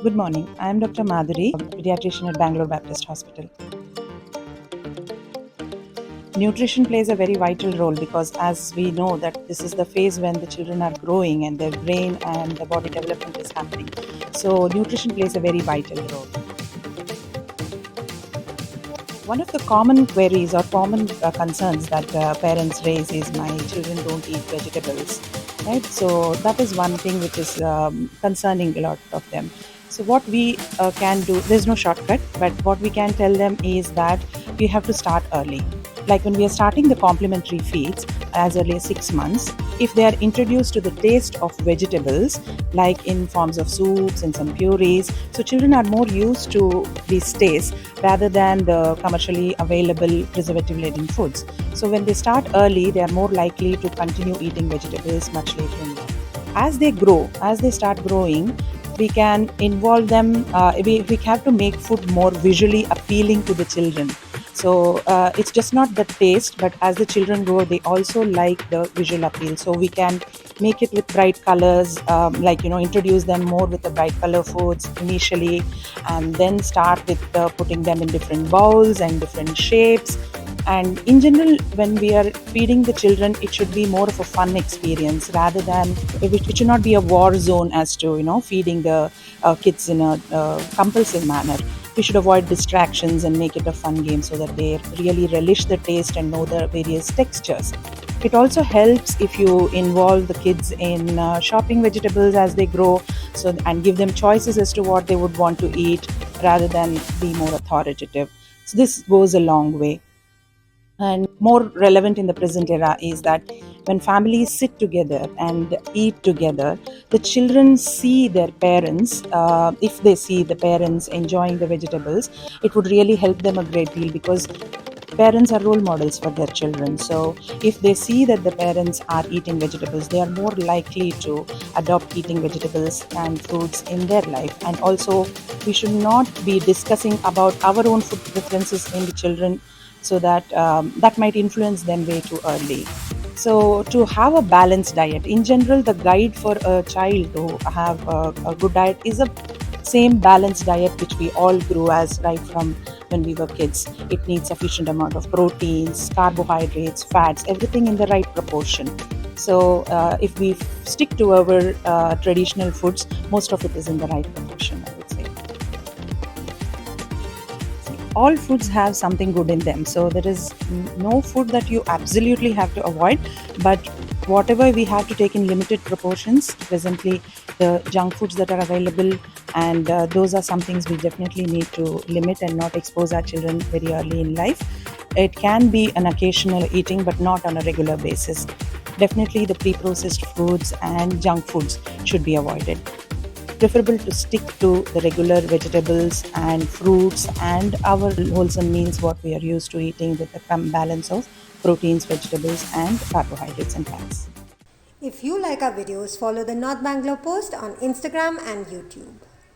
Good morning. I am Dr. Madhuri, Pediatrician at Bangalore Baptist Hospital. Nutrition plays a very vital role because, as we know, that this is the phase when the children are growing and their brain and the body development is happening. So nutrition plays a very vital role. One of the common queries or common concerns that parents raise is my children don't eat vegetables, right? So that is one thing which is concerning a lot of them. So what we can do, there's no shortcut, but what we can tell them is that we have to start early. Like when we are starting the complementary feeds as early as 6 months, if they are introduced to the taste of vegetables, like in forms of soups and some purees, so children are more used to these tastes rather than the commercially available preservative laden foods. So when they start early, they are more likely to continue eating vegetables much later in life. As they grow, as they start growing, we can involve them, we have to make food more visually appealing to the children. So it's just not the taste, but as the children grow, they also like the visual appeal. So we can make it with bright colors, introduce them more with the bright color foods initially, and then start with putting them in different bowls and different shapes. And in general, when we are feeding the children, it should be more of a fun experience rather than it should not be a war zone as to feeding the kids in a compulsive manner. We should avoid distractions and make it a fun game so that they really relish the taste and know the various textures. It also helps if you involve the kids in shopping vegetables as they grow, and give them choices as to what they would want to eat rather than be more authoritative. So this goes a long way. And more relevant in the present era is that when families sit together and eat together, the children see their parents. If they see the parents enjoying the vegetables, it would really help them a great deal because parents are role models for their children. So if they see that the parents are eating vegetables, they are more likely to adopt eating vegetables and fruits in their life. And also, we should not be discussing about our own food preferences in the children, so that that might influence them way too early. So to have a balanced diet in general, the guide for a child to have a good diet is a same balanced diet which we all grew as right from when we were kids. It needs sufficient amount of proteins, carbohydrates, fats, everything in the right proportion. So if we stick to our traditional foods, most of it is in the right proportion, I would say. All foods have something good in them, so there is no food that you absolutely have to avoid, but whatever we have to take in limited proportions presently, the junk foods that are available, and those are some things we definitely need to limit and not expose our children very early in life. It can be an occasional eating, but not on a regular basis. Definitely the pre-processed foods and junk foods should be avoided. Preferable to stick to the regular vegetables and fruits and our wholesome meals, what we are used to eating, with a balance of proteins, vegetables, and carbohydrates and fats. If you like our videos, follow the North Bangalore Post on Instagram and YouTube.